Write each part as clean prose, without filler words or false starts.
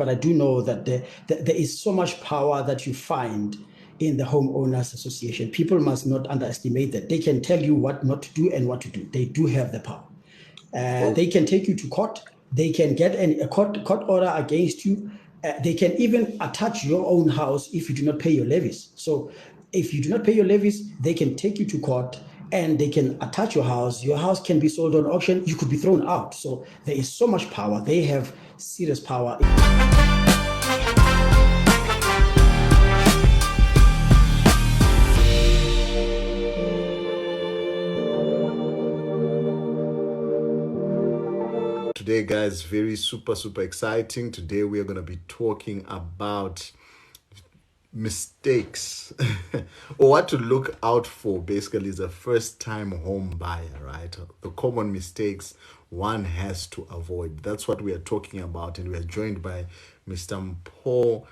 but I do know that there is so much power that you find in the homeowners association. People must not underestimate that. They can tell you what not to do and what to do. They do have the power. They can take you to court. They can get a court order against you. They can even attach your own house if you do not pay your levies. So if you do not pay your levies, they can take you to court and they can attach your house. Your house can be sold on auction. You could be thrown out. So there is so much power. They have serious power. Today, guys, very super exciting. Today we are going to be talking about mistakes or what to look out for basically as a first-time home buyer, right? The common mistakes one has to avoid. That's what we are talking about, and we are joined by Mr. Mpho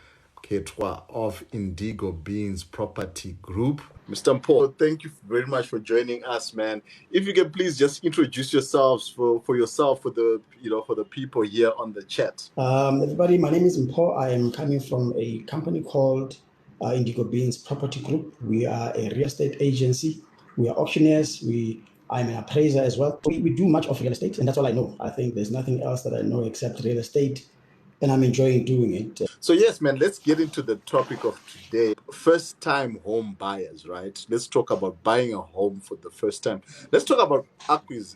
of Indigo Beans Property Group. Mr. Mpho, thank you very much for joining us, man. If you can please just introduce yourselves for the people here on the chat. Everybody, my name is Mpho. I am coming from a company called Indigo Beans Property Group. We are a real estate agency. We are auctioneers. I'm an appraiser as well. We do much of real estate, and that's all I know. I think there's nothing else that I know except real estate, and I'm enjoying doing it. So yes, man, let's get into the topic of today. First-time home buyers, right? Let's talk about buying a home for the first time. Let's talk about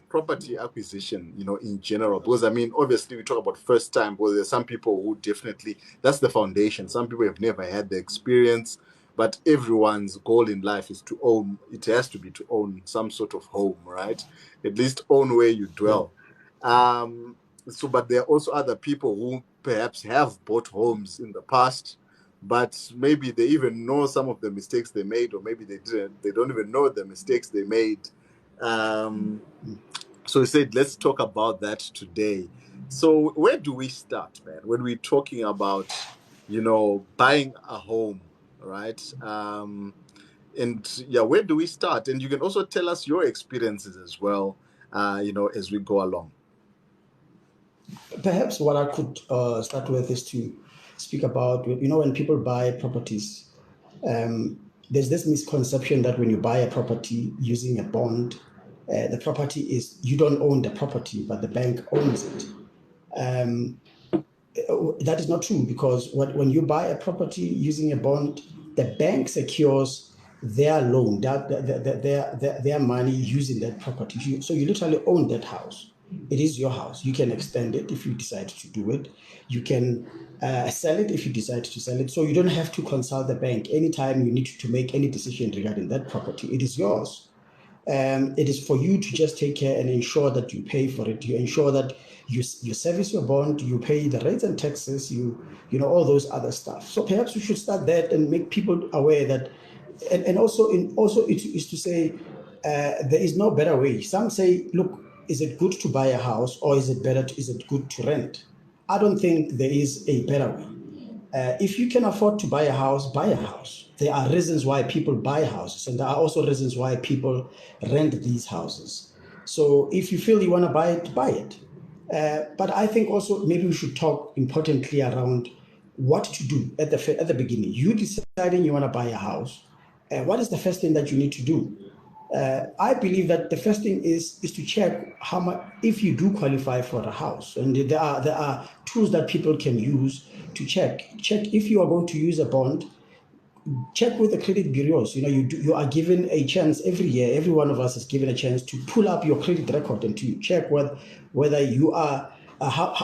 property acquisition, in general. Because, obviously we talk about first time, because there's some people who definitely, that's the foundation. Some people have never had the experience, but everyone's goal in life is to own, it has to be to own some sort of home, right? At least own where you dwell. But there are also other people who perhaps have bought homes in the past, but maybe they even know some of the mistakes they made, or maybe they don't even know the mistakes they made. So we said, let's talk about that today. So where do we start, man, when we're talking about, buying a home, right? Where do we start? And you can also tell us your experiences as well, as we go along. Perhaps what I could start with is to speak about, when people buy properties, there's this misconception that when you buy a property using a bond, the property is, you don't own the property, but the bank owns it. That is not true, because when you buy a property using a bond, the bank secures their loan, their money using that property. So you literally own that house. It is your house. You can extend it if you decide to do it. You can sell it if you decide to sell it. So you don't have to consult the bank anytime you need to make any decision regarding that property. It is yours. It is for you to just take care and ensure that you pay for it. You ensure that you service your bond, you pay the rates and taxes, you all those other stuff. So perhaps we should start that and make people aware that, and also it is to say there is no better way. Some say, look, is it good to buy a house, or is it good to rent? I don't think there is a better way. If you can afford to buy a house, buy a house. There are reasons why people buy houses, and there are also reasons why people rent these houses. So if you feel you want to buy it, buy it. But I think also maybe we should talk importantly around what to do at the beginning. You deciding you want to buy a house. What is the first thing that you need to do? I believe that the first thing is to check how much, if you do qualify for a house, and there are tools that people can use to check if you are going to use a bond. Check with the credit bureaus. You are given a chance every year. Every one of us is given a chance to pull up your credit record and to check whether you are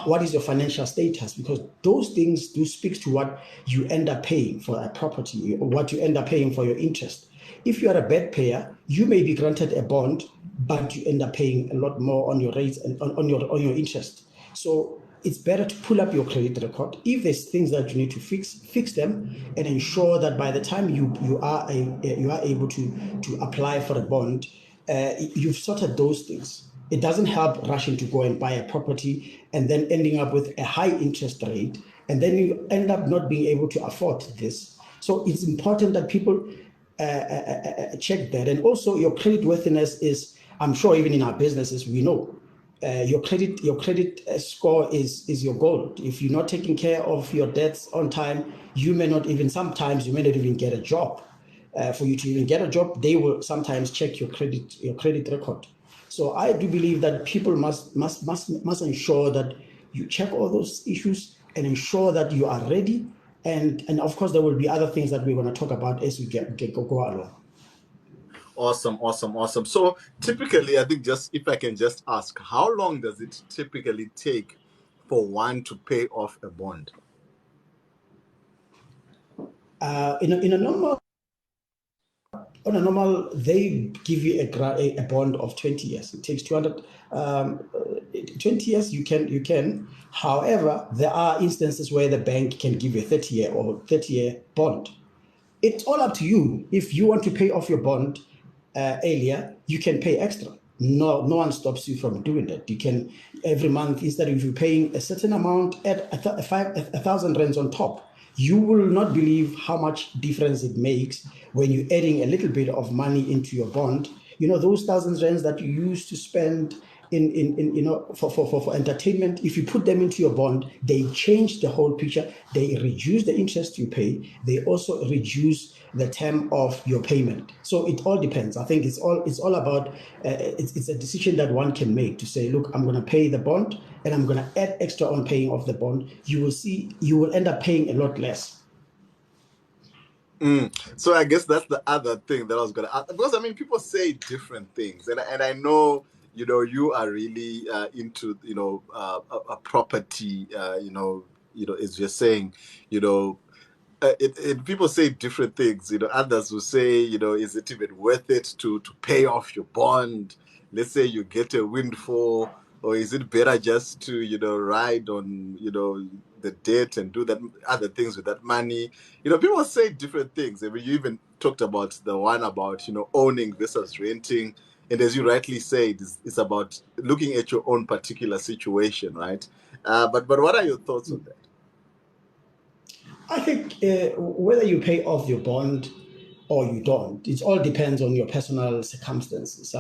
what is your financial status, because those things do speak to what you end up paying for a property, or what you end up paying for your interest. If you are a bad payer, you may be granted a bond, but you end up paying a lot more on your rates and on your interest. So it's better to pull up your credit record. If there's things that you need to fix them, and ensure that by the time you are able to apply for a bond, you've sorted those things. It doesn't help rushing to go and buy a property and then ending up with a high interest rate, and then you end up not being able to afford this. So it's important that people check that. And also your credit worthiness is, I'm sure even in our businesses, we know your credit score is your gold. If you're not taking care of your debts on time, you may not even get a job. For you to even get a job, they will sometimes check your credit record. So I do believe that people must ensure that you check all those issues and ensure that you are ready. And of course, there will be other things that we're going to talk about as we go along. Awesome. So typically, I think, just if I can just ask, how long does it typically take for one to pay off a bond? In a normal, they give you a bond of 20 years. It takes 20 years. You can. However, there are instances where the bank can give you a 30-year bond. It's all up to you. If you want to pay off your bond earlier, you can pay extra. No one stops you from doing that. You can, every month, instead of you paying a certain amount, add 1,000 rands on top. You will not believe how much difference it makes when you're adding a little bit of money into your bond. Those 1,000 rands that you used to spend for entertainment, if you put them into your bond, they change the whole picture. They reduce the interest you pay. They also reduce the term of your payment. So it all depends. I think it's all about it's a decision that one can make to say, look, I'm going to pay the bond and I'm going to add extra on paying off the bond. You will see you will end up paying a lot less. So I guess that's the other thing that I was going to ask, because people say different things, and I know you are really into a property, as you're saying, people say different things. Others will say, is it even worth it to pay off your bond? Let's say you get a windfall, or is it better just to ride on the debt and do that other things with that money? People say different things. You even talked about the one about owning versus renting, and as you rightly said, it's about looking at your own particular situation, right? But what are your thoughts on that? I think whether you pay off your bond or you don't, it all depends on your personal circumstances.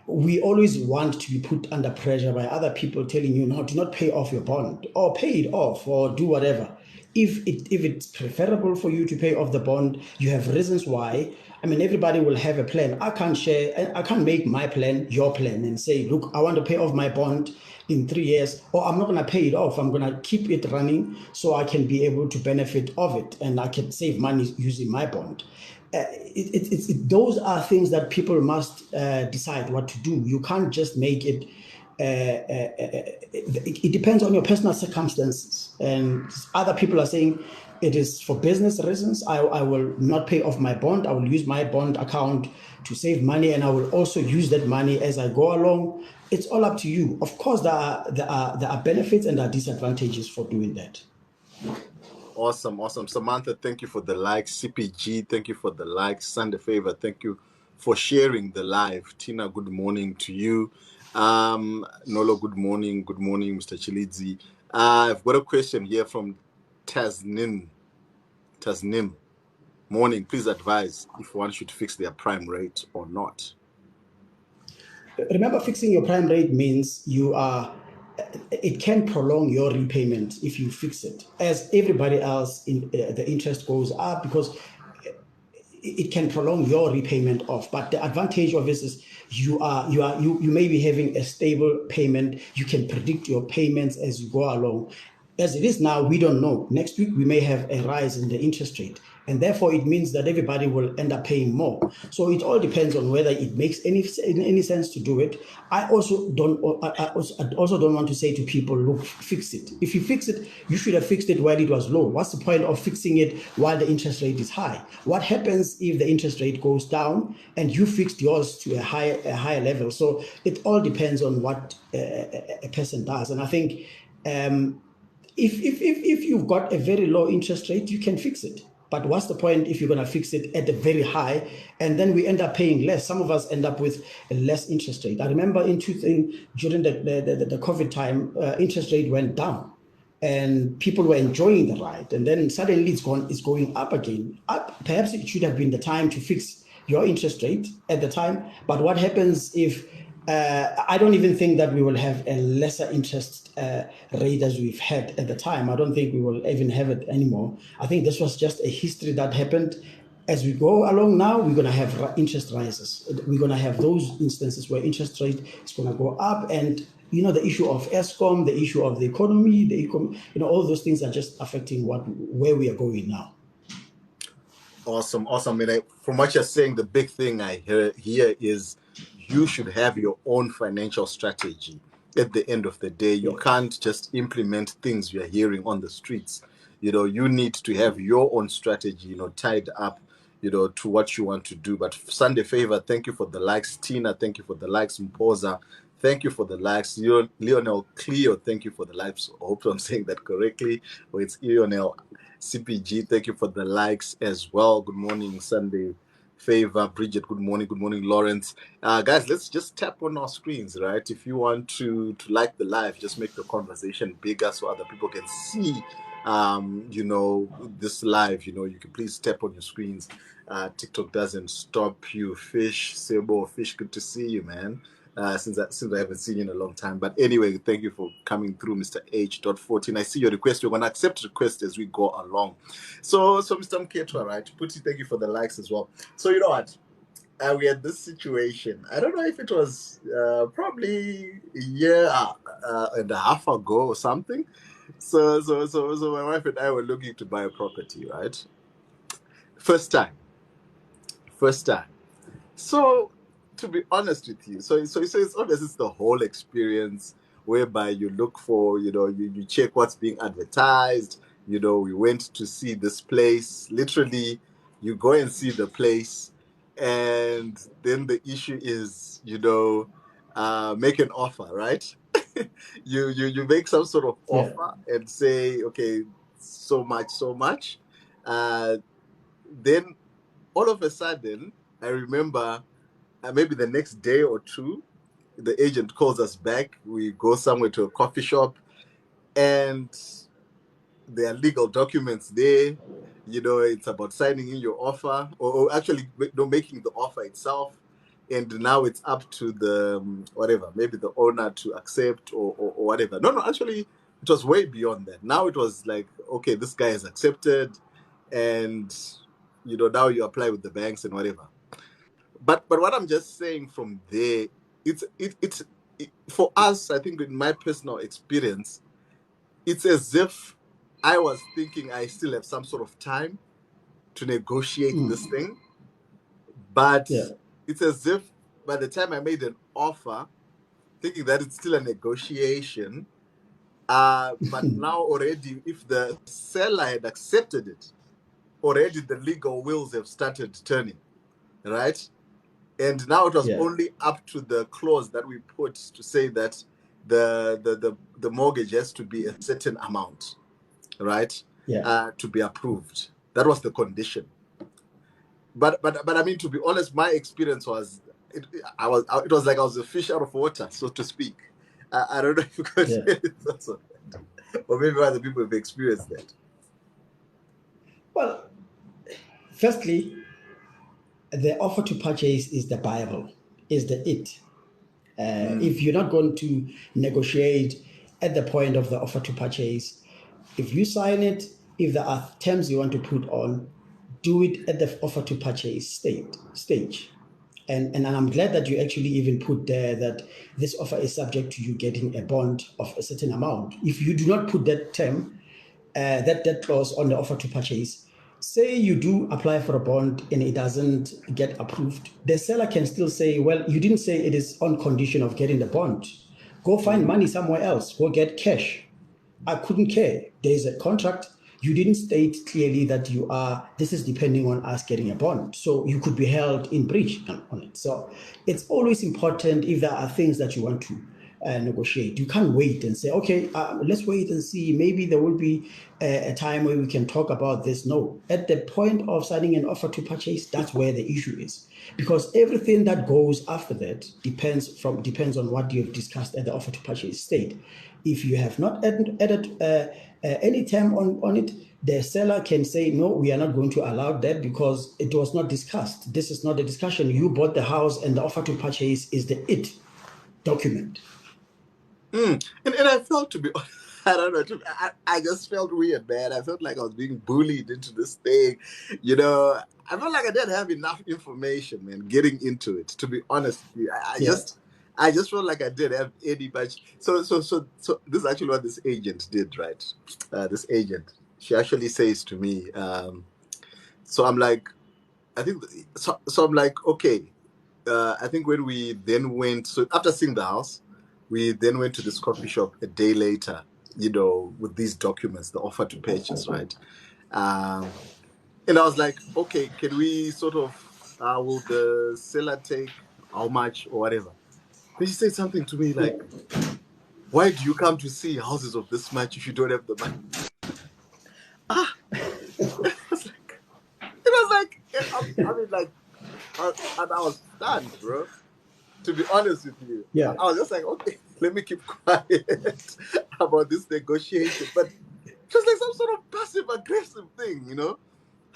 We always want to be put under pressure by other people telling you, no, do not pay off your bond or pay it off or do whatever. If it's preferable for you to pay off the bond, you have reasons why. Everybody will have a plan. I can't make my plan your plan and say, look, I want to pay off my bond in 3 years, or I'm not going to pay it off. I'm going to keep it running so I can be able to benefit of it and I can save money using my bond. Those are things that people must decide what to do. You can't just make it. It depends on your personal circumstances, and other people are saying it is for business reasons. I will not pay off my bond. I will use my bond account to save money, and I will also use that money as I go along. It's all up to you. Of course, there are benefits and there are disadvantages for doing that. Awesome. Samantha, thank you for the like. CPG, thank you for the like. Sunday Favor, thank you for sharing the live. Tina, good morning to you. Nolo, good morning. Good morning, Mr. Chilidzi. I've got a question here from Tasnim. Morning, please advise if one should fix their prime rate or not. Remember, fixing your prime rate means it can prolong your repayment if you fix it. As everybody else, the interest goes up because it can prolong your repayment off. But the advantage of this is you may be having a stable payment. You can predict your payments as you go along. As it is now, we don't know. Next week, we may have a rise in the interest rate. And therefore, it means that everybody will end up paying more. So it all depends on whether it makes any sense to do it. I also don't want to say to people, look, fix it. If you fix it, you should have fixed it while it was low. What's the point of fixing it while the interest rate is high? What happens if the interest rate goes down and you fixed yours to a higher level? So it all depends on what a person does. And I think if you've got a very low interest rate, you can fix it. But what's the point if you're going to fix it at a very high and then we end up paying less? Some of us end up with a less interest rate. I remember during the COVID time, interest rate went down and people were enjoying the ride. And then suddenly it's going up again. Perhaps it should have been the time to fix your interest rate at the time. But what happens if I don't even think that we will have a lesser interest rate as we've had at the time. I don't think we will even have it anymore. I think this was just a history that happened. As we go along now, we're going to have interest rises. We're going to have those instances where interest rate is going to go up, and the issue of ESCOM, the issue of the economy, all those things are just affecting where we are going now. Awesome. I mean, from what you're saying, the big thing I hear here is you should have your own financial strategy. At the end of the day, you can't just implement things you're hearing on the streets. You need to have your own strategy, tied up, to what you want to do. But Sunday Favor, thank you for the likes. Tina, thank you for the likes. Mpoza, thank you for the likes. Lionel Cleo, thank you for the likes. I hope I'm saying that correctly. Or it's Lionel CPG, thank you for the likes as well. Good morning, Sunday Favor. Bridget, good morning. Good morning, Lawrence. Guys, let's just tap on our screens, right? If you want to like the live, just make the conversation bigger so other people can see this live. You can please tap on your screens. TikTok doesn't stop you. Fish, Sebo, Fish, good to see you, man. Since I haven't seen you in a long time. But anyway, thank you for coming through, Mr. H.14. I see your request. We're going to accept requests as we go along. So Mr. Mketwa, right? Puti, thank you for the likes as well. So you know what? We had this situation. I don't know if it was probably a year and a half ago or something. So my wife and I were looking to buy a property, right? First time. So to be honest with you, so it's obviously it's the whole experience whereby you look for, you check what's being advertised. We went to see this place. Literally, you go and see the place, and then the issue is, make an offer, right? you make some sort of offer and say, okay, so much. Then all of a sudden, I remember maybe the next day or two, the agent calls us back. We go somewhere to a coffee shop, and there are legal documents there. It's about signing in your offer, or actually making the offer itself. And now it's up to the whatever, maybe the owner to accept or whatever. No, actually, it was way beyond that. Now it was like, okay, this guy has accepted, and now you apply with the banks and whatever. But what I'm just saying from there, it's for us, I think in my personal experience, it's as if I was thinking I still have some sort of time to negotiate this thing. But it's as if by the time I made an offer, thinking that it's still a negotiation, but now already, if the seller had accepted it, already the legal wheels have started turning, right? And now it was only up to the clause that we put to say that the mortgage has to be a certain amount, right? To be approved. That was the condition. But I mean, to be honest, my experience was it was like I was a fish out of water, so to speak. I don't know if you could say it also, or maybe other people have experienced that. Well, firstly, the offer to purchase is the Bible, is the it. If you're not going to negotiate at the point of the offer to purchase, if you sign it, if there are terms you want to put on, do it at the offer to purchase stage. And I'm glad that you actually even put there that this offer is subject to you getting a bond of a certain amount. If you do not put that term, that clause on the offer to purchase, say you do apply for a bond and it doesn't get approved, the seller can still say, well, you didn't say it is on condition of getting the bond. Go find money somewhere else. Go get cash. I couldn't care. There's a contract. You didn't state clearly that this is depending on us getting a bond. So you could be held in breach on it. So it's always important if there are things that you want to negotiate. You can't wait and say, okay, let's wait and see. Maybe there will be a time where we can talk about this. No, at the point of signing an offer to purchase, that's where the issue is. Because everything that goes after that depends on what you've discussed at the offer to purchase state. If you have not added any term on it, the seller can say, no, we are not going to allow that because it was not discussed. This is not a discussion. You bought the house and the offer to purchase is the it. document. And I felt, to be honest, I don't know, I just felt weird, man. I felt like I was being bullied into this thing. You know, I felt like I didn't have enough information, man, getting into it. To be honest with you, Yeah. I just felt like I didn't have any much. So this is actually what this agent did, right? This agent, she actually says to me, so I'm like, I think, so I'm like, okay. I think when we then went, so after seeing the house, we then went to this coffee shop a day later, you know, with these documents, the offer to purchase, right? And I was like, okay, can we sort of, will the seller take how much or whatever? Then she said something to me Yeah. like, why do you come to see houses of this much if you don't have the money? Ah, it was like, I mean, like, and I was stunned, bro. To be honest with you, Yeah. I was just like, okay, let me keep quiet about this negotiation. But it was like some sort of passive aggressive thing, you know?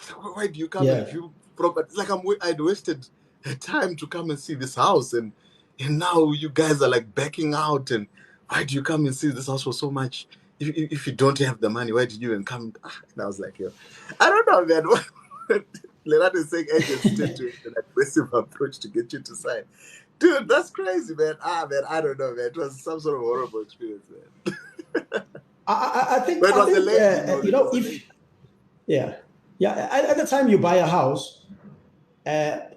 So why do you come and Yeah. view property? It's like I'd wasted time to come and see this house, and now you guys are like backing out. And why do you come and see this house for so much? If you don't have the money, why did you even come? And I was like, yo, I don't know, man. Leonard is saying agents tend to have an aggressive approach to get you to sign. Dude, that's crazy, man. Man, I don't know, man. It was some sort of horrible experience, man. I think But it was a lady, no, you it know, was a if lady. yeah, yeah, at the time you buy a house,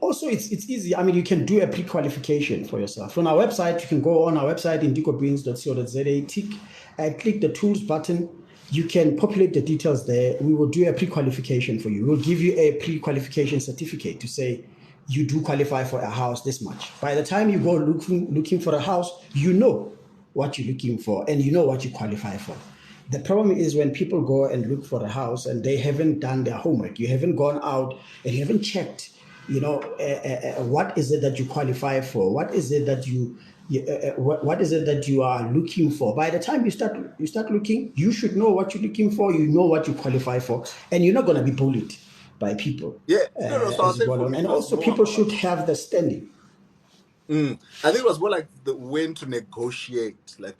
also it's easy. I mean, you can do a pre-qualification for yourself. On our website, you can go on our website, indigobeans.co.za, click the tools button. You can populate the details there. We will do a pre-qualification for you. We'll give you a pre-qualification certificate to say you do qualify for a house this much. By the time you go looking for a house, you know what you're looking for and you know what you qualify for. The problem is when people go and look for a house and they haven't done their homework, you haven't gone out and you haven't checked, you know, what is it that you qualify for? What is it that what is it that you are looking for? By the time you start looking, you should know what you're looking for. You know what you qualify for, and you're not going to be bullied by people Yeah, no. So I as was you saying go for on. me, And it was also, more people about. should have the standing. I think it was more like the when to negotiate, like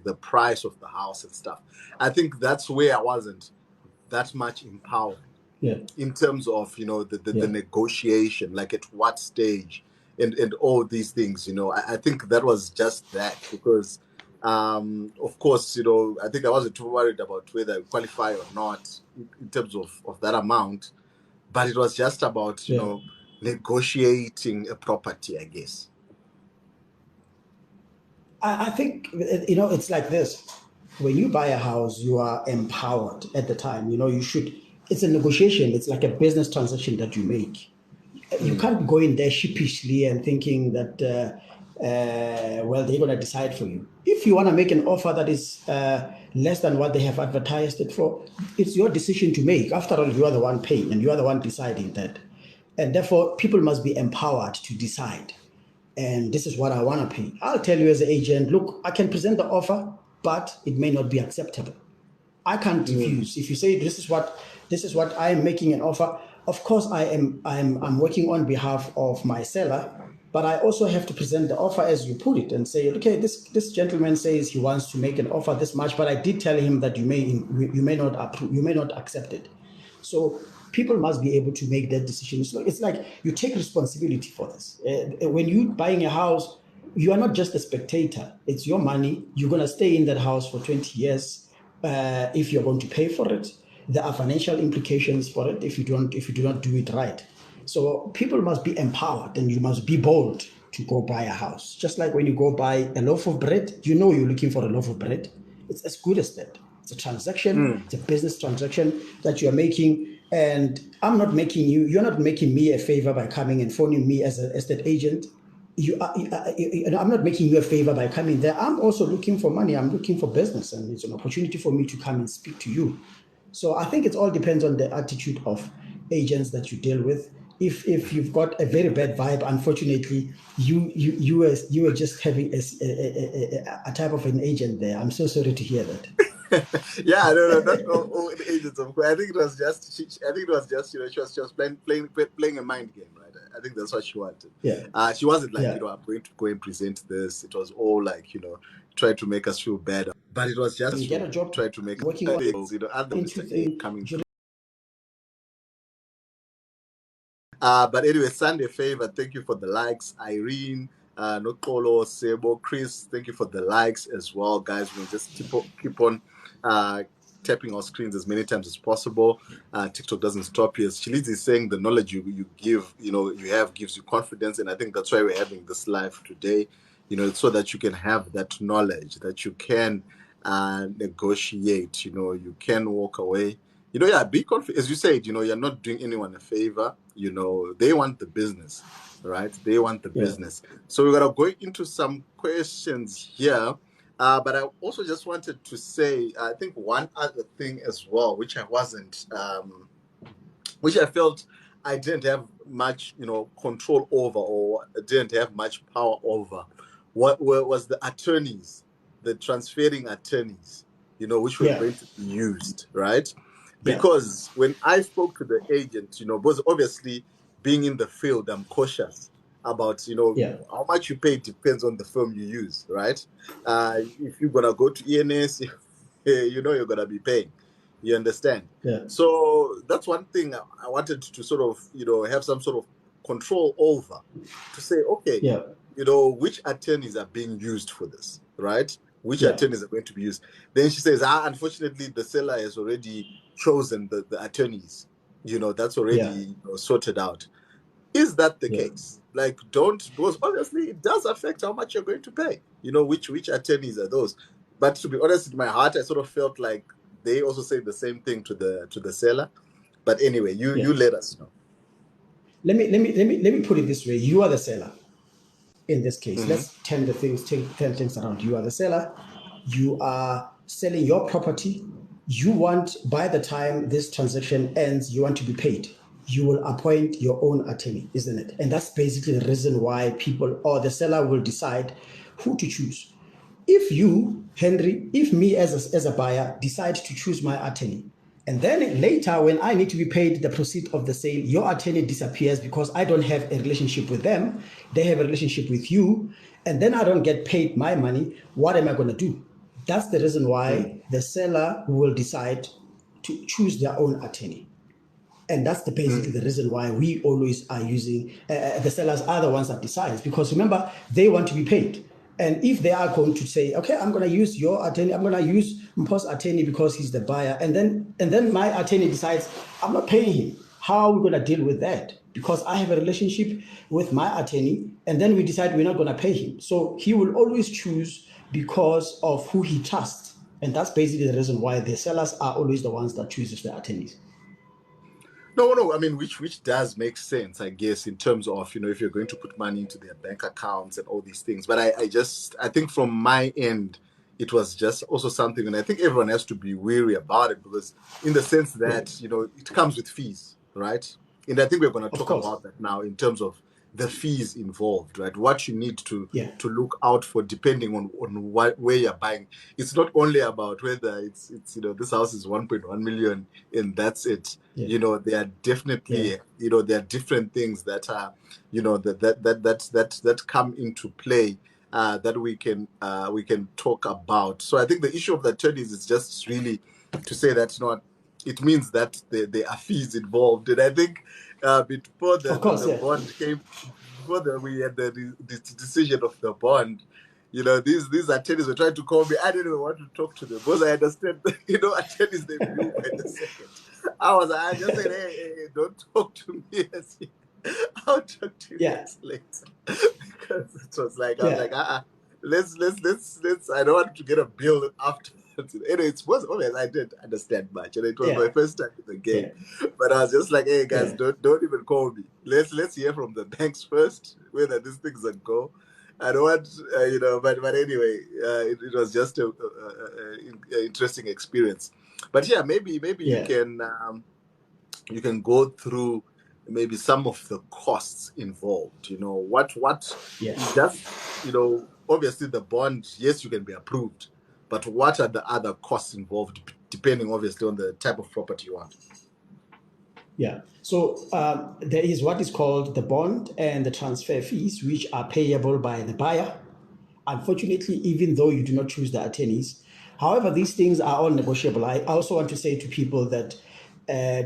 the price of the house and stuff. I think that's where I wasn't that much empowered Yeah, in terms of, you know, the yeah. negotiation, like at what stage and all these things. You know, I think that was just that because of course, you know, I think I wasn't too worried about whether I qualify or not in terms of that amount, but it was just about, you Yeah. know, negotiating a property, I guess. I think, you know, it's like this. When you buy a house, you are empowered at the time. You know, you should, it's a negotiation. It's like a business transaction that you make. You Mm. can't go in there sheepishly and thinking that, well, they're going to decide for you. If you want to make an offer that is less than what they have advertised it for, it's your decision to make. After all, you are the one paying and you are the one deciding that. And therefore, people must be empowered to decide. And this is what I want to pay. I'll tell you as an agent, look, I can present the offer, but it may not be acceptable. I can't Mm. refuse. If you say this is what I'm making an offer, of course I'm working on behalf of my seller, but I also have to present the offer as you put it and say, okay, this gentleman says he wants to make an offer this much, but I did tell him that you may not approve, you may not accept it. So people must be able to make that decision. So it's like you take responsibility for this. When you're buying a house, you are not just a spectator. It's your money. You're going to stay in that house for 20 years if you're going to pay for it. There are financial implications for it if you do not do it right. So people must be empowered and you must be bold to go buy a house. Just like when you go buy a loaf of bread, you know you're looking for a loaf of bread. It's as good as that. It's a transaction, Mm. it's a business transaction that you're making. And you're not making me a favor by coming and phoning me as an estate agent. I'm not making you a favor by coming there. I'm also looking for money. I'm looking for business, and it's an opportunity for me to come and speak to you. So I think it all depends on the attitude of agents that you deal with. If you've got a very bad vibe, unfortunately, you were just having a type of an agent there. I'm so sorry to hear that. Yeah, no, not all the agents. Of course, I think it was just. I think it was just. You know, she was playing a mind game, right? I think that's what she wanted. Yeah. She wasn't like, Yeah. you know, I'm going to go and present this. It was all like, you know, try to make us feel better. But it was just Get a job, try to make working on things, you know, other into Mr. A things. coming through. But anyway, Sunday Favor, thank you for the likes. Irene, Nokolo, Sebo, Chris, thank you for the likes as well, guys. We'll just keep on tapping our screens as many times as possible. TikTok doesn't stop you. As Chiliz is saying, the knowledge you give, you know, you have gives you confidence, and I think that's why we're having this live today. You know, so that you can have that knowledge, that you can negotiate. You know, you can walk away. You know, yeah, be confident. As you said, you know, you're not doing anyone a favor. You know, they want the business, right? They want the business. So we're going to go into some questions here. But I also just wanted to say, I think one other thing as well, which I wasn't, which I felt I didn't have much, you know, control over, or didn't have much power over, what was the attorneys, the transferring attorneys, you know, which were going to be used, right? Because when I spoke to the agent, you know, because obviously being in the field, I'm cautious about, you know, how much you pay depends on the firm you use, right? If you're going to go to ENS, you know, you're going to be paying. You understand? So that's one thing I wanted to sort of, you know, have some sort of control over, to say, okay, you know, which attorneys are being used for this, right? Which attorneys are going to be used. Then she says, unfortunately, the seller has already chosen the attorneys. You know, that's already you know, sorted out. Is that the case? Like, because obviously it does affect how much you're going to pay. You know, which attorneys are those? But to be honest, in my heart, I sort of felt like they also say the same thing to the seller. But anyway, you let us know. Let me put it this way. You are the seller in this case. Let's turn things around. You are the seller. You are selling your property. You want, by the time this transaction ends, you want to be paid. You will appoint your own attorney, isn't it? And that's basically the reason why people or the seller will decide who to choose. If you, Henry, if me as a buyer decide to choose my attorney, and then later when I need to be paid the proceed of the sale, your attorney disappears because I don't have a relationship with them, they have a relationship with you, and then I don't get paid my money, what am I going to do? That's the reason why the seller will decide to choose their own attorney. And that's basically the reason why we always are using, the sellers are the ones that decide, because remember, they want to be paid. And if they are going to say, okay, I'm going to use your attorney, I'm going to use Mpho's attorney because he's the buyer, and then my attorney decides, I'm not paying him, how are we going to deal with that? Because I have a relationship with my attorney, and then we decide we're not going to pay him. So he will always choose because of who he trusts. And that's basically the reason why the sellers are always the ones that chooses the attorneys. No. I mean, which does make sense, I guess, in terms of, you know, if you're going to put money into their bank accounts and all these things. But I think from my end, it was just also something, and I think everyone has to be wary about it, because in the sense that, you know, it comes with fees, right? And I think we're going to talk about that now in terms of the fees involved, right? What you need to look out for depending on where you're buying. It's not only about whether it's you know, this house is 1.1 million and that's it. You know, there are definitely you know, there are different things that are, you know, that come into play that we can talk about. So I think the issue of the attorneys is just really to say that, you know, it means that there are fees involved. And I think before the bond came, before we had the decision of the bond, you know, these attorneys were trying to call me. I didn't even want to talk to them because I understand, you know, attorneys, they bill by the second. I just said, hey, don't talk to me as I'll talk to you guys later. Because it was like, I was like, let's I don't want to get a bill after. Anyway, it was obvious I didn't understand much, and it was my first time in the game. But I was just like, hey guys, don't even call me. Let's hear from the banks first whether these things are go. I don't want, you know, but anyway, it was just a interesting experience. But yeah, maybe you can go through maybe some of the costs involved. You know, what just, you know, obviously the bond, yes, you can be approved, but what are the other costs involved, depending obviously on the type of property you want? Yeah. So there is what is called the bond and the transfer fees, which are payable by the buyer. Unfortunately, even though you do not choose the attorneys, however, these things are all negotiable. I also want to say to people that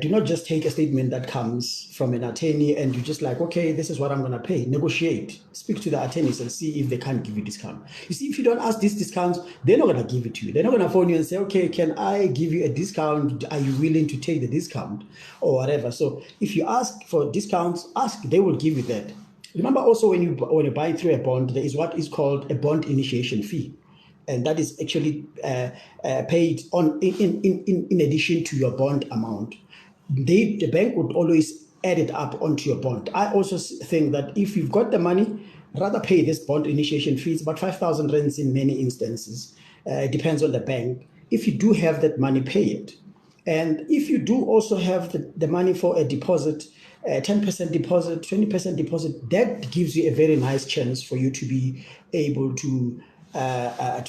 do not just take a statement that comes from an attorney and you just like, okay, this is what I'm going to pay. Negotiate. Speak to the attorneys and see if they can't give you discount. You see, if you don't ask these discounts, they're not going to give it to you. They're not going to phone you and say, okay, can I give you a discount? Are you willing to take the discount or whatever? So if you ask for discounts, ask. They will give you that. Remember also when you buy through a bond, there is what is called a bond initiation fee, and that is actually paid on in addition to your bond amount. The bank would always add it up onto your bond. I also think that if you've got the money, rather pay this bond initiation fee. It's about 5,000 rands in many instances. It depends on the bank. If you do have that money, pay it. And if you do also have the money for a deposit, 10% deposit, 20% deposit, that gives you a very nice chance for you to be able to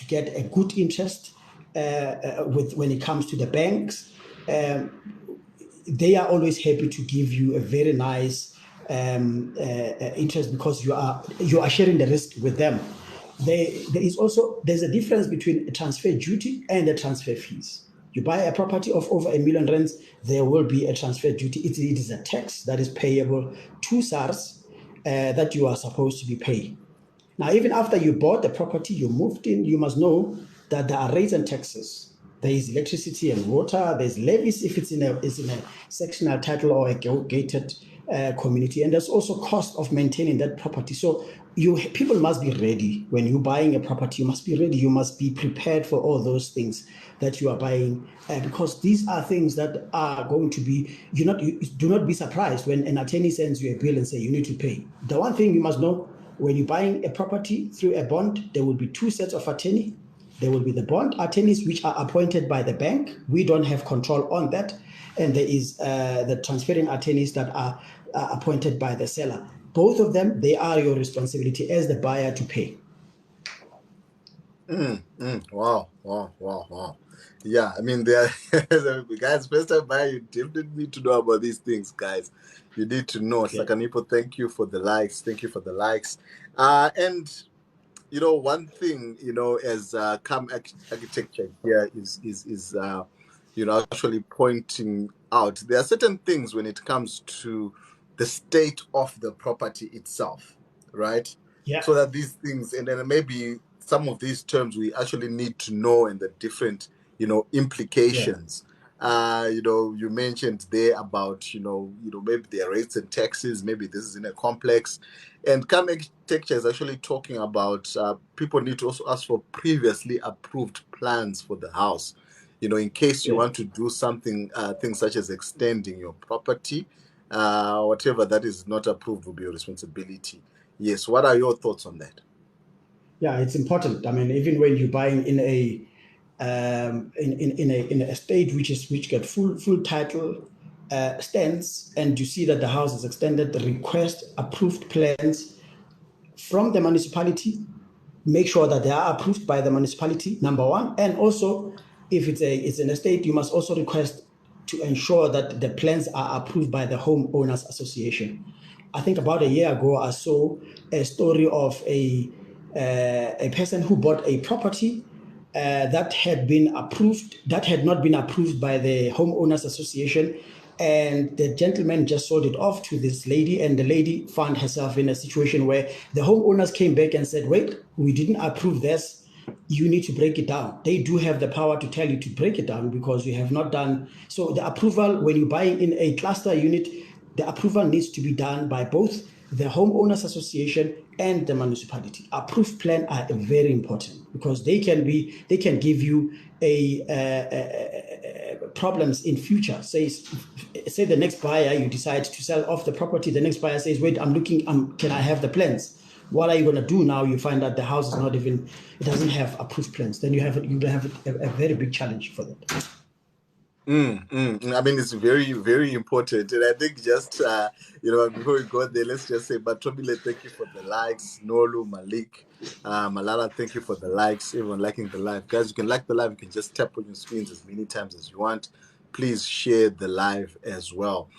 get a good interest when it comes to the banks. They are always happy to give you a very nice interest because you are sharing the risk with them. There's a difference between a transfer duty and the transfer fees. You buy a property of over R1 million, there will be a transfer duty. It is a tax that is payable to SARS that you are supposed to be paying. Now, even after you bought the property, you moved in, you must know that there are rates and taxes. There is electricity and water. There's levies if it's in a sectional title or a gated community, and there's also cost of maintaining that property. So people must be ready when you're buying a property. You must be ready. You must be prepared for all those things that you are buying, because these are things that are going to be. You do not be surprised when an attorney sends you a bill and say you need to pay. The one thing you must know. When you're buying a property through a bond, there will be two sets of attorney. There will be the bond attorneys, which are appointed by the bank. We don't have control on that. And there is the transferring attorneys that are appointed by the seller. Both of them, they are your responsibility as the buyer to pay. Wow. Yeah, I mean, there, guys, first time buyer, you definitely need to know about these things, guys. You need to know. Okay. Sakanipo, thank you for the likes. Thank you for the likes. And one thing, as architecture here is actually pointing out, there are certain things when it comes to the state of the property itself, right? Yeah. So that these things, and then maybe some of these terms we actually need to know, and the different, implications. Yeah. You mentioned there about, maybe there are rates and taxes, maybe this is in a complex. And CAM architecture is actually talking about people need to also ask for previously approved plans for the house. In case you want to do something, things such as extending your property, whatever that is not approved will be your responsibility. Yes. What are your thoughts on that? Yeah, it's important. I mean, even when you're buying in a estate which get full title stands, and you see that the house is extended, request approved plans from the municipality. Make sure that they are approved by the municipality, number one. And also, if it's an estate, you must also request to ensure that the plans are approved by the homeowners association. I think about a year ago, I saw a story of a person who bought a property that had not been approved by the homeowners association, and the gentleman just sold it off to this lady, and the lady found herself in a situation where the homeowners came back and said, wait, we didn't approve this, you need to break it down. They do have the power to tell you to break it down because you have not done. So the approval, when you're buying in a cluster unit, the approval needs to be done by both the homeowners association and the municipality. Approved plan are very important because they can give you problems in future. Say the next buyer, you decide to sell off the property, the next buyer says, wait, I'm looking, can I have the plans? What are you going to do now? You find that the house is it doesn't have approved plans. Then you have a very big challenge for that. I mean, it's very, very important. And I think just, before we go there, let's just say, Batomile, thank you for the likes. Nolu, Malik, Malala, thank you for the likes. Everyone liking the live. Guys, you can like the live. You can just tap on your screens as many times as you want. please share the live as well.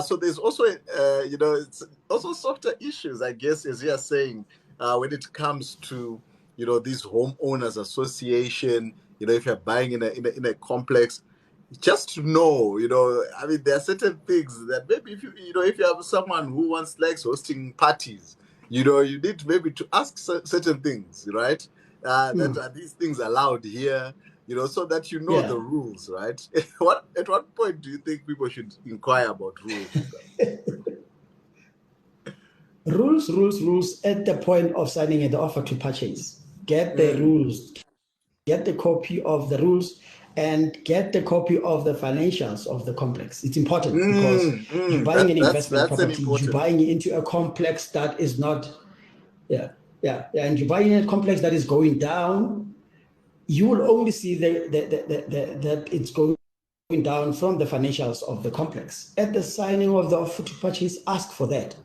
So there's also, it's also softer issues, I guess, as you are saying, when it comes to, these homeowners association. If you're buying in a complex, just to know, I mean, there are certain things that maybe if you have someone who likes hosting parties, you need maybe to ask certain things, right? That are these things allowed here, so that the rules, right? At what point do you think people should inquire about rules? Rules at the point of signing the offer to purchase. Get the rules, get the copy of the rules, and get the copy of the financials of the complex. It's important because you're buying an investment property, you're buying into a complex that is not, and you're buying a complex that is going down. You will only see that it's going down from the financials of the complex. At the signing of the offer to purchase, ask for that.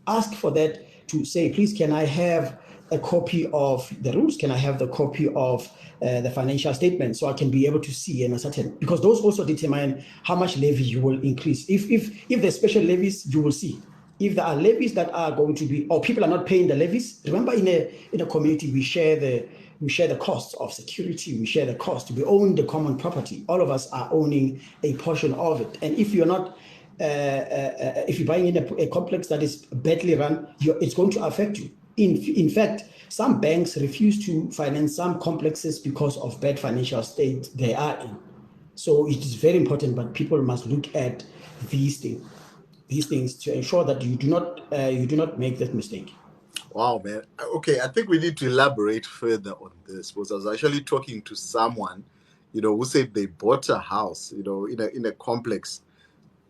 Ask for that to say, please, can I have a copy of the rules? Can I have the copy of the financial statement so I can be able to see and ascertain? Because those also determine how much levy you will increase. If there's special levies, you will see. If there are levies that are going to be, or people are not paying the levies, remember in a community we share the costs of security, we share the cost, we own the common property. All of us are owning a portion of it. And if you're not, if you're buying in a complex that is badly run, it's going to affect you. In fact, some banks refuse to finance some complexes because of bad financial state they are in. So it is very important, but people must look at these things to ensure that you do not make that mistake. Wow, man. Okay, I think we need to elaborate further on this, because I was actually talking to someone, who said they bought a house, in a complex,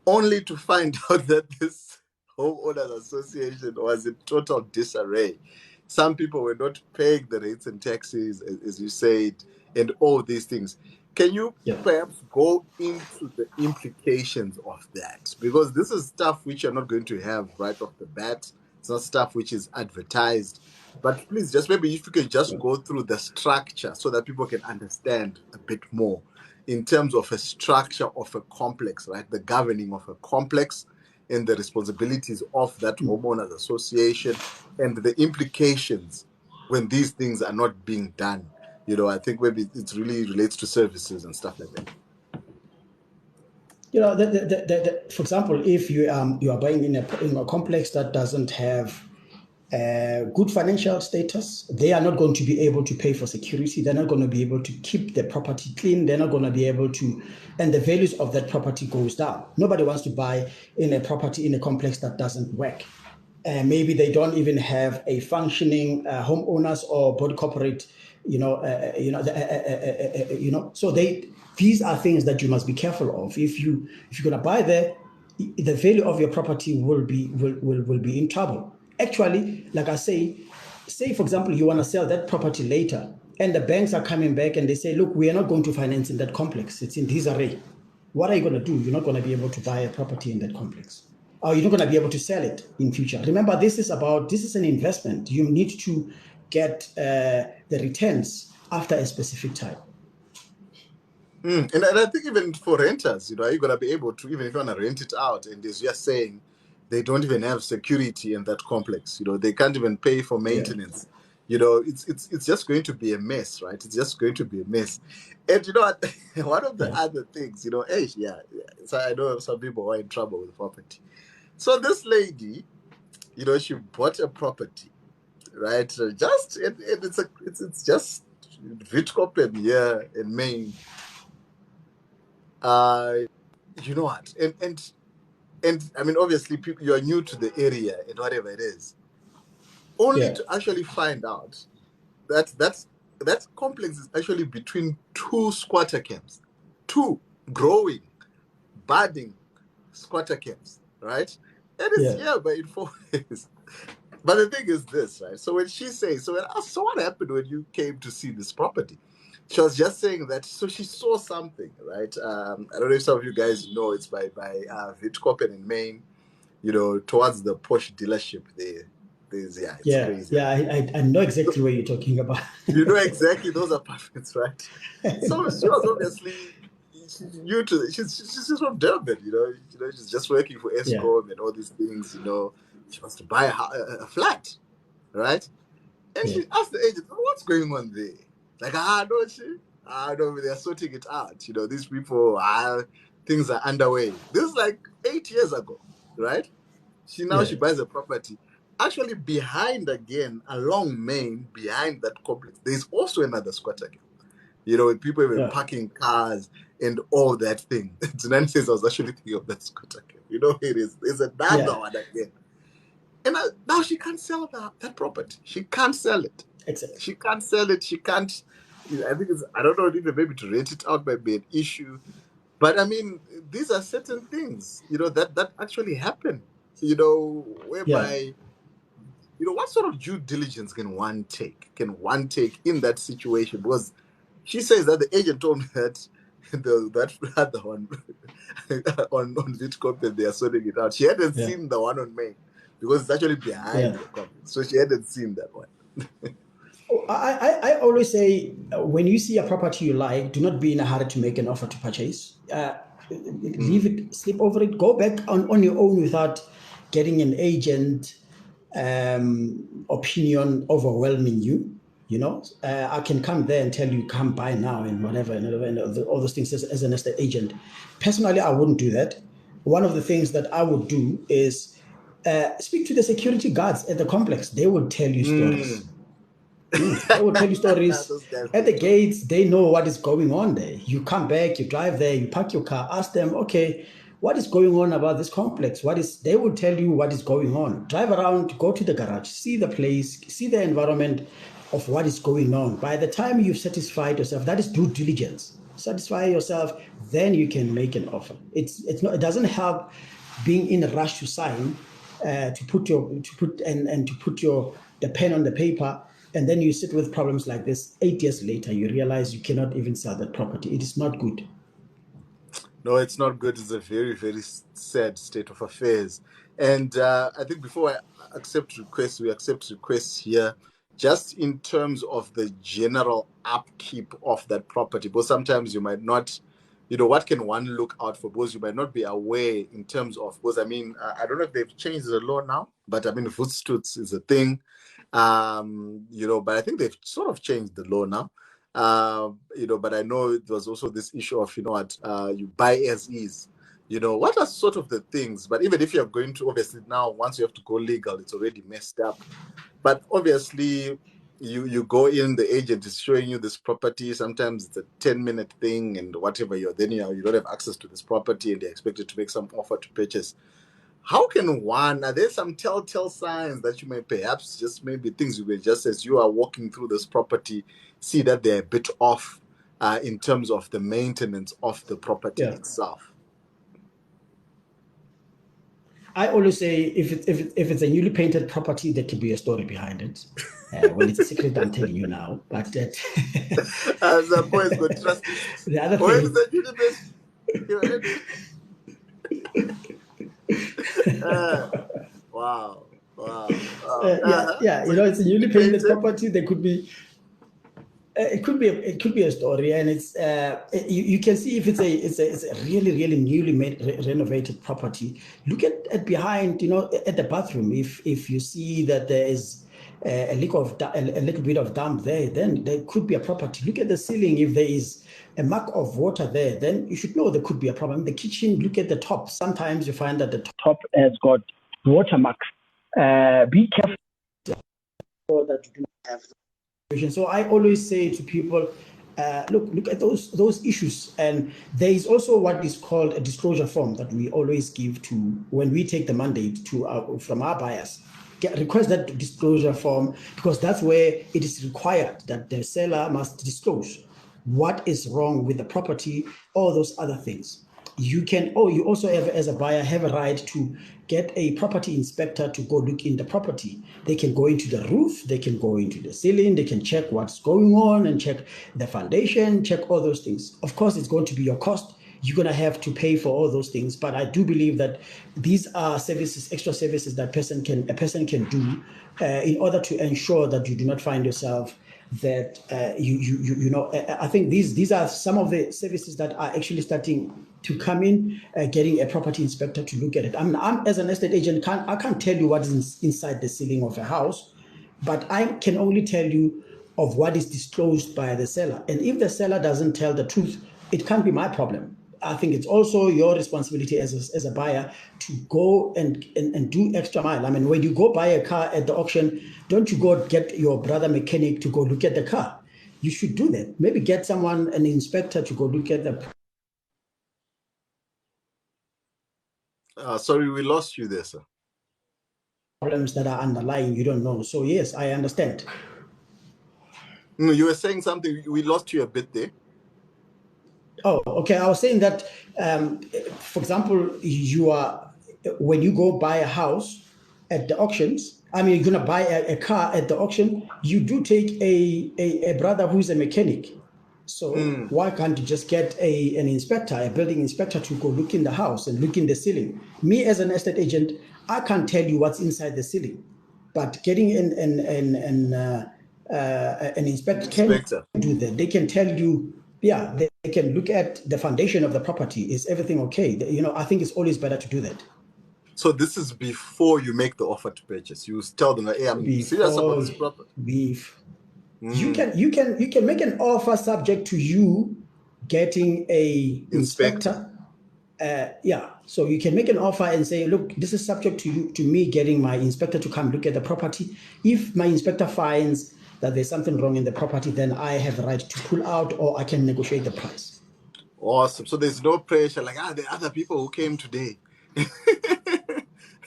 only to find out that this homeowners association was in total disarray. Some people were not paying the rates and taxes, as you said, and all these things. Can you perhaps go into the implications of that? Because this is stuff which you're not going to have right off the bat. It's not stuff which is advertised. But please, just maybe if you can just go through the structure so that people can understand a bit more in terms of a structure of a complex, right? The governing of a complex and the responsibilities of that homeowners association and the implications when these things are not being done. I think maybe it really relates to services and stuff like that. For example, if you are buying in a complex that doesn't have good financial status, they are not going to be able to pay for security. They're not going to be able to keep the property clean. They're not going to be able to, and the values of that property goes down. Nobody wants to buy in a property in a complex that doesn't work. Maybe they don't even have a functioning homeowners or board corporate, So these are things that you must be careful of. If you're going to buy there, the value of your property will be in trouble. Actually, like I say for example, you want to sell that property later, and the banks are coming back and they say, look, we are not going to finance in that complex. It's in disarray. What are you going to do? You're not going to be able to buy a property in that complex. Or you're not going to be able to sell it in future. Remember, this is an investment. You need to get the returns after a specific time. And I think even for renters, you're going to be able to, even if you want to rent it out, and as you're saying, they don't even have security in that complex. They can't even pay for maintenance. It's just going to be a mess, right? It's just going to be a mess. And one of the other things, so I know some people are in trouble with property. So this lady, she bought a property, right? It's just Witkoppen here in Maine. You know what? And I mean, obviously, people, you are new to the area and whatever it is, only to actually find out that complex is actually between two squatter camps, two growing, budding squatter camps, right? And it's by Mpho. But the thing is this, right? So when she says, so what happened when you came to see this property? She was just saying that, so she saw something, right? I don't know if some of you guys know, it's by Witkoppen in Maine, towards the Porsche dealership there. It's crazy. Yeah, I know exactly what you're talking about. You know exactly those apartments, right? So she was obviously, she's from Durban, she's just working for Yeah. Eskom and all these things, She wants to buy a flat, right? And Yeah. she asked the agent, what's going on there? Like, don't she? No, they're sorting it out. These people, things are underway. This is like 8 years ago, right? She Yeah. buys a property. Actually, behind again, along Main, behind that complex, there's also another squatter camp. With people were Yeah. parking cars and all that thing. Tonight says I was actually thinking of that squatter camp. It is. There's another one again. And now she can't sell that property. She can't sell it. Exactly. She can't sell it. She can't. I think I don't know, even maybe to rent it out might be an issue. But I mean, these are certain things, that actually happen, whereby, what sort of due diligence can one take? In that situation? Because she says that the agent told me that that other one on Bitcoin, they are sorting it out. She hadn't seen the one on Main because it's actually behind the complex. So she hadn't seen that one. I always say, when you see a property you like, do not be in a hurry to make an offer to purchase. Leave it, sleep over it, go back on your own without getting an agent opinion overwhelming you. I can come there and tell you, come buy now and whatever, and all those things as an estate agent. Personally, I wouldn't do that. One of the things that I would do is speak to the security guards at the complex. They will tell you stories. They will tell you stories at the gates. They know what is going on there. You come back, you drive there, you park your car, ask them, okay, what is going on about this complex? They will tell you what is going on. Drive around, go to the garage, see the place, see the environment of what is going on. By the time you've satisfied yourself, that is due diligence. Satisfy yourself, then you can make an offer. It doesn't help being in a rush to sign, to put the pen on the paper, and then you sit with problems like this. 8 years later, you realize you cannot even sell that property. It is not good. No, it's not good. It's a very, very sad state of affairs. And I think before I accept requests, we accept requests here, just in terms of the general upkeep of that property. But sometimes you might not, what can one look out for? Because you might not be aware in terms of, because I mean, I don't know if they've changed the law now, but I mean, voetstoots is a thing, but I think they've sort of changed the law now. But I know it was also this issue of, you buy as is. What are sort of the things? But even if you're going to, obviously now, once you have to go legal, it's already messed up. But obviously, you go in, the agent is showing you this property. Sometimes it's a 10-minute thing and whatever. You don't have access to this property and they're expected to make some offer to purchase. How can are there some telltale signs that you may perhaps just maybe things you will just as you are walking through this property, see that they're a bit off in terms of the maintenance of the property itself? I always say, if it's a newly painted property, there could be a story behind it. Well, it's a secret I'm telling you now, but that the boys go trust. The other thing. Wow. It's a newly painted property. There could be. It could be a story, and it's you can see if it's a really really newly renovated property. Look at behind, at the bathroom. If you see that there is a little bit of damp there, then there could be a property. Look at the ceiling. If there is a mark of water there, then you should know there could be a problem. The kitchen. Look at the top. Sometimes you find that the top has got water marks. Be careful that you do not have. So I always say to people, look at those issues. And there is also what is called a disclosure form that we always give to when we take the mandate from our buyers. Request that disclosure form, because that's where it is required that the seller must disclose what is wrong with the property, all those other things. You also have, as a buyer, have a right to get a property inspector to go look in the property. They can go into the roof, they can go into the ceiling, they can check what's going on and check the foundation, check all those things. Of course, it's going to be your cost. You're going to have to pay for all those things. But I do believe that these are services, extra services that a person can do in order to ensure that you do not find yourself that I think these are some of the services that are actually starting to come in. Getting a property inspector to look at it. I'm as an estate agent, I can't tell you what is inside the ceiling of a house, but I can only tell you of what is disclosed by the seller. And if the seller doesn't tell the truth, it can't be my problem. I think it's also your responsibility as a buyer to go and do extra mile. I mean, when you go buy a car at the auction, don't you go get your brother mechanic to go look at the car? You should do that. Maybe get someone, an inspector, to go look at the Sorry, we lost you there, sir. problems that are underlying. You don't know. So yes, I understand. No, you were saying something. We lost you a bit there. Oh, okay. I was saying that, for example, when you go buy a house at the auctions, I mean, you're going to buy a car at the auction, you do take a brother who's a mechanic. So why can't you just get an inspector, a building inspector, to go look in the house and look in the ceiling? Me, as an estate agent, I can't tell you what's inside the ceiling, but getting an inspector can do that. They can tell you, yeah, they can look at the foundation of the property. Is everything okay? I think it's always better to do that. So this is before you make the offer to purchase. You tell them, hey, I'm serious about this property. You can make an offer subject to you getting a inspector. So you can make an offer and say, look, this is subject to me getting my inspector to come look at the property. If my inspector finds that there's something wrong in the property, then I have the right to pull out, or I can negotiate the price. Awesome. So there's no pressure, like, there are other people who came today.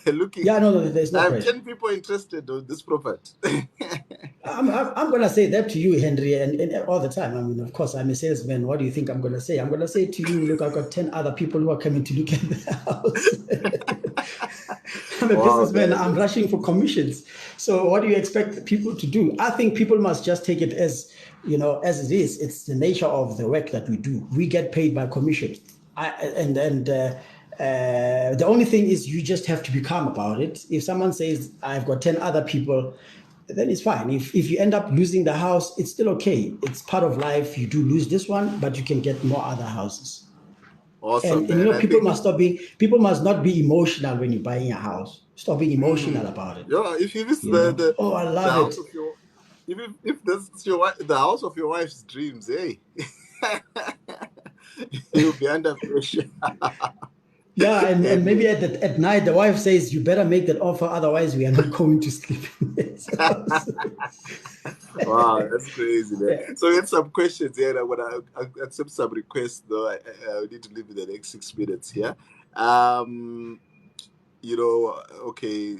Looking, no, there's no pressure. I have 10 people interested in this property. I'm going to say that to you, Henry, and all the time. I mean, of course, I'm a salesman. What do you think I'm going to say? I'm going to say to you, look, I've got 10 other people who are coming to look at the house. I'm a businessman. Man. I'm rushing for commissions. So what do you expect people to do? I think people must just take it as, as it is. It's the nature of the work that we do. We get paid by commission. The only thing is you just have to be calm about it. If someone says, I've got 10 other people, then it's fine. If you end up losing the house, it's still okay. It's part of life. You do lose this one, but you can get more other houses. Awesome. And people must not be emotional when you're buying a house. Stop being emotional about it. Yeah, if you miss I love it. If this is the house of your wife's dreams, hey, you'll be under pressure. Yeah, and maybe at night the wife says, you better make that offer, otherwise we are not going to sleep. Wow, that's crazy, man. Yeah. So we had some questions here. I want to accept some requests, though. I need to leave in the next 6 minutes here. Okay,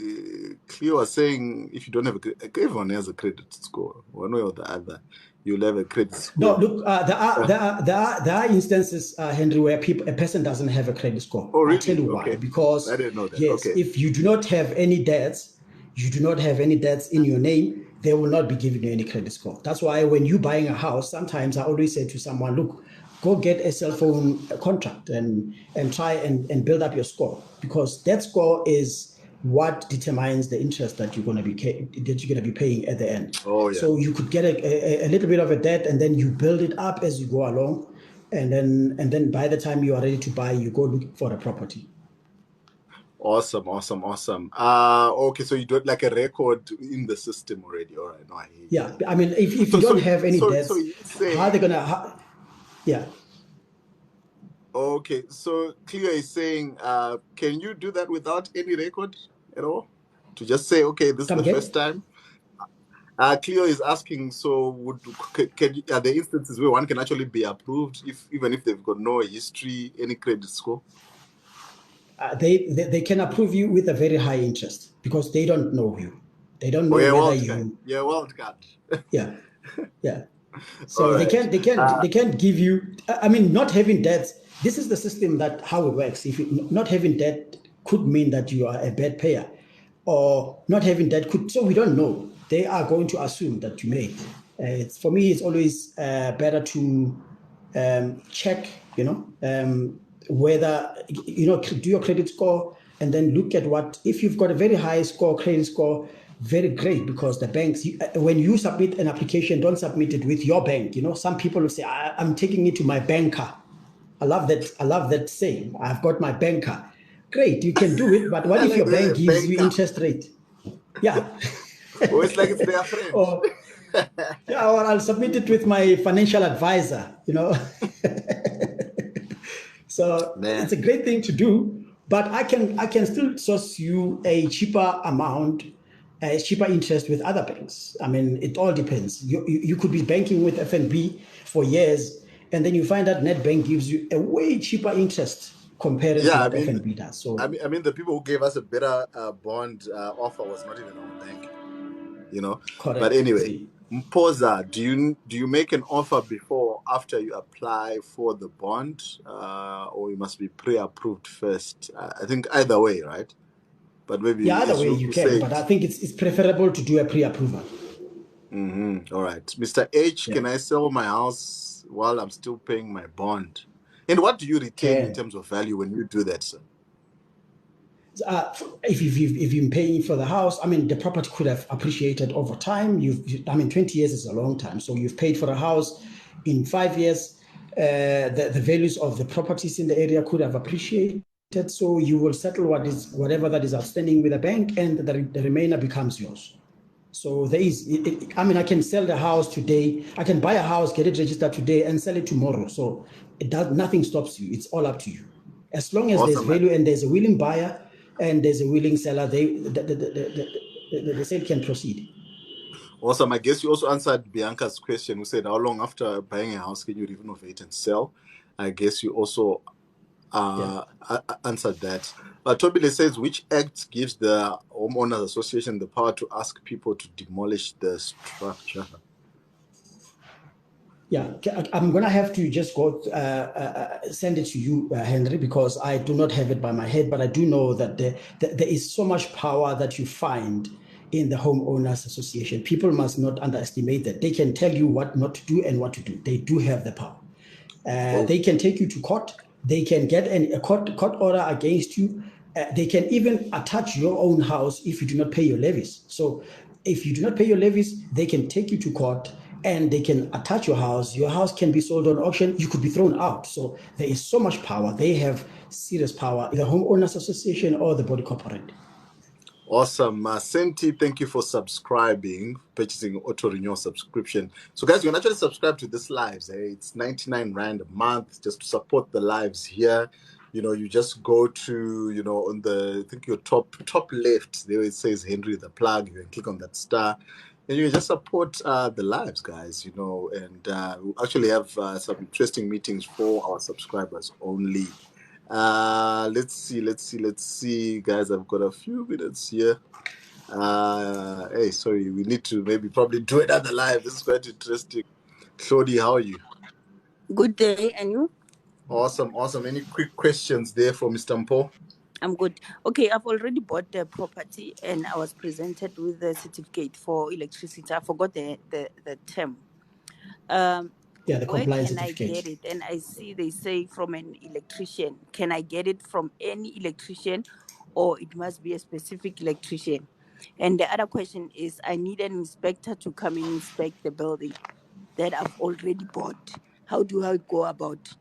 Cleo was saying, if you don't have everyone has a credit score, one way or the other. You'll have a credit score. No, look, there are instances, Henry, where a person doesn't have a credit score. Oh, really? I'll tell you why. Because I didn't know that. Yes, if you do not have any debts, in your name, they will not be giving you any credit score. That's why when you're buying a house, sometimes I always say to someone, look, go get a cell phone contract and try and build up your score, because that score is what determines the interest that you're going to be paying at the end. Oh, yeah. So you could get a little bit of a debt, and then you build it up as you go along, and then by the time you are ready to buy, you go look for a property. Awesome. Okay, so you do it like a record in the system already. All right, no, I hear you. Yeah, I mean, if you don't have any debts, how are they gonna? Yeah. Okay, so Cleo is saying, can you do that without any record at all? To just say, okay, this is the first time? Cleo is asking, so are there instances where one can actually be approved even if they've got no history, any credit score? They can approve you with a very high interest because they don't know you. They don't know whether you. Yeah, wildcard. Yeah. So right. they can't give you. I mean, not having debts. This is the system how it works. If not having debt could mean that you are a bad payer, or not having debt could. So we don't know. They are going to assume that you may. For me, it's always better to check. Whether do your credit score, and then look at if you've got a very high credit score, very great, because the banks, when you submit an application, don't submit it with your bank. Some people will say, I'm taking it to my banker. I love that saying. I've got my banker. Great, you can do it, but what I if like your bank the gives you banker. interest rate? Yeah. Oh, it's like it's their friend. or I'll submit it with my financial advisor. So Man. it's a great thing to do, but I can still source you a cheaper amount, a cheaper interest with other banks. I mean, it all depends. You could be banking with FNB for years, and then you find that NetBank gives you a way cheaper interest compared to Yeah, what FNB does. So I mean, the people who gave us a better bond offer was not even our bank, But correct. anyway, Mpho, do you make an offer before or after you apply for the bond, or you must be pre-approved first? I think either way, right? But maybe Yeah, either as way you you can, said. but I think it's preferable to do a pre-approval. All right, Mr. H, Yeah, can I sell my house while I'm still paying my bond? And what do you retain in can. terms of value when you do that, sir? If you've been paying for the house, I mean, the property could have appreciated over time. 20 years is a long time. So you've paid for a house in 5 years. The values of the properties in the area could have appreciated. So you will settle whatever that is outstanding with the bank, and the remainder becomes yours. So there is, I can sell the house today. I can buy a house, get it registered today, and sell it tomorrow. So nothing stops you. It's all up to you. As long as there's Awesome. value and there's a willing buyer and there's a willing seller, the sale can proceed. Awesome. I guess you also answered Bianca's question, who said, how long after buying a house can you renovate and sell? I guess you also answered that. Tobile says, which act gives the Homeowners Association the power to ask people to demolish the structure? Yeah, I'm going to have to just go send it to you, Henry, because I do not have it by my head, but I do know that there is so much power that you find in the Homeowners Association. People must not underestimate that. They can tell you what not to do and what to do. They do have the power. They can take you to court. They can get a court order against you. They can even attach your own house if you do not pay your levies. So if you do not pay your levies, they can take you to court and they can attach your house. Your house can be sold on auction. You could be thrown out. So there is so much power. They have serious power, the Homeowners Association or the body corporate. Awesome. Senti, thank you for subscribing, purchasing auto renewal subscription. So guys, you can actually subscribe to this lives. It's 99 Rand a month just to support the lives here. You just go to, on the, I think your top left, there it says Henry the Plug. You can click on that star and you can just support the lives, guys, and we actually have some interesting meetings for our subscribers only. Let's see, guys. I've got a few minutes here. Hey, sorry, we need to probably do another live. This is quite interesting. Claudie, how are you? Good day, and you? Awesome. Any quick questions there for Mr. Mpho? I'm good. Okay, I've already bought the property and I was presented with the certificate for electricity. I forgot the term. The compliance where can certificate. I get it? And I see they say from an electrician. Can I get it from any electrician, or it must be a specific electrician? And the other question is, I need an inspector to come and inspect the building that I've already bought. How do I go about?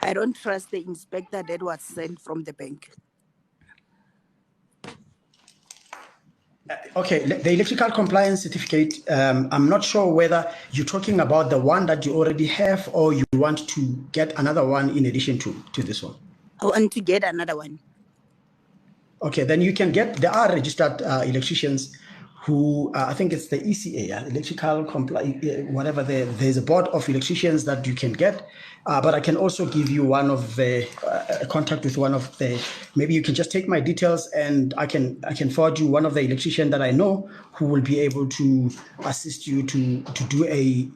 I don't trust the inspector that was sent from the bank. Okay, the electrical compliance certificate, I'm not sure whether you're talking about the one that you already have or you want to get another one in addition to this one. I want to get another one. Okay, then you can there are registered electricians who, I think it's the ECA, electrical whatever, there's a board of electricians that you can get, but I can also give you one of the, contact with one of the, maybe you can just take my details and I can forward you one of the electricians that I know who will be able to assist you to do a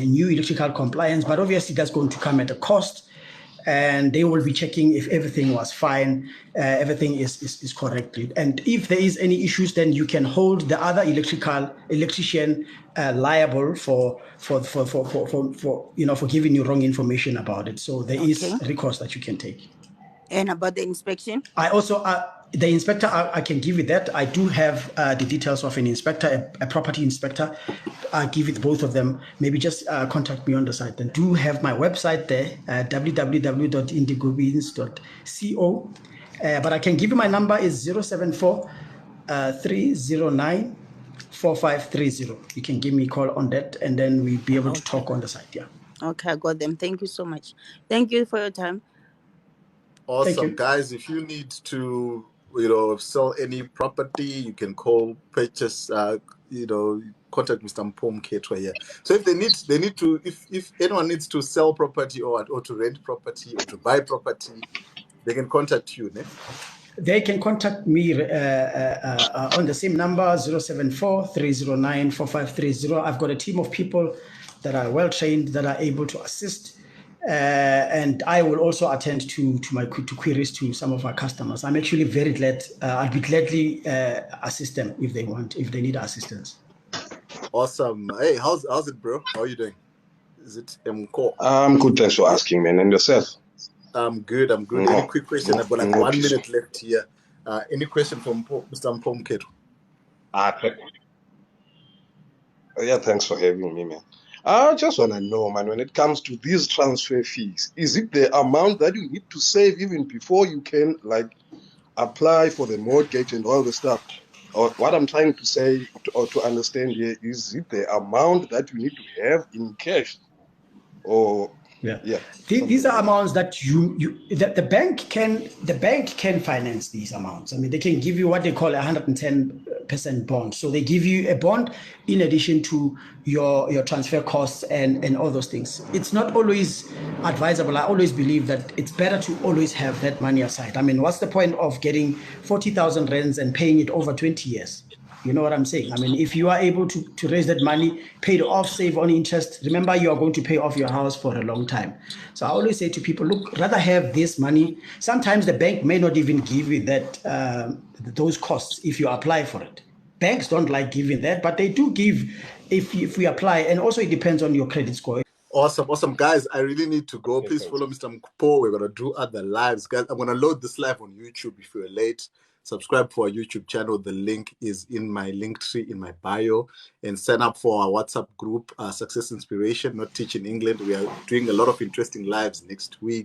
new electrical compliance, but obviously that's going to come at a cost. And they will be checking if everything was fine, everything is correct. And if there is any issues, then you can hold the other electrician liable for giving you wrong information about it. So there is recourse that you can take. And about the inspection? I also The inspector, I can give you that. I do have the details of an inspector, a property inspector. I'll give you both of them. Maybe just contact me on the site. And do have my website there, www.indigobeans.co. But I can give you my number is 074 309 4530. You can give me a call on that, and then we'll be able to talk on the site. Yeah. Okay, I got them. Thank you so much. Thank you for your time. Awesome, guys. If you need to, sell any property, you can call, purchase, contact Mr. Mpho here. So if they need to, if anyone needs to sell property or to rent property or to buy property, they can contact you, ne? They can contact me on the same number, 074 309 4530. I've got a team of people that are well trained, that are able to assist. And I will also attend to queries to some of our customers. I'm actually very glad. I'll be gladly assist them if they need assistance. Awesome. Hey, how's it, bro? How are you doing? Is it Mpho? I'm good, thanks for asking, man. And yourself? I'm good. Any quick question? I've got like 1 minute left here. Any question from Mr. Mpho? Yeah, thanks for having me, man. I just want to know, man, when it comes to these transfer fees, is it the amount that you need to save even before you can, like, apply for the mortgage and all the stuff? Or what I'm trying to say or to understand here, is it the amount that you need to have in cash? Or these are amounts that the bank can finance these amounts. I mean, they can give you what they call 110% bond. So they give you a bond in addition to your transfer costs and all those things. It's not always advisable. I always believe that it's better to always have that money aside. I mean, what's the point of getting 40,000 rands and paying it over 20 years? You know what I'm saying? I mean, if you are able to raise that money, pay it off, save on interest, remember you are going to pay off your house for a long time. So I always say to people, look, rather have this money. Sometimes the bank may not even give you that those costs if you apply for it. Banks don't like giving that, but they do give if we apply. And also it depends on your credit score. Awesome. Guys, I really need to go. Please follow Mr. Mpho. We're going to do other lives. Guys, I'm going to load this live on YouTube if you're late. Subscribe to our YouTube channel. The link is in my link tree in my bio. And sign up for our WhatsApp group, Success Inspiration, Not Teaching England. We are doing a lot of interesting lives next week.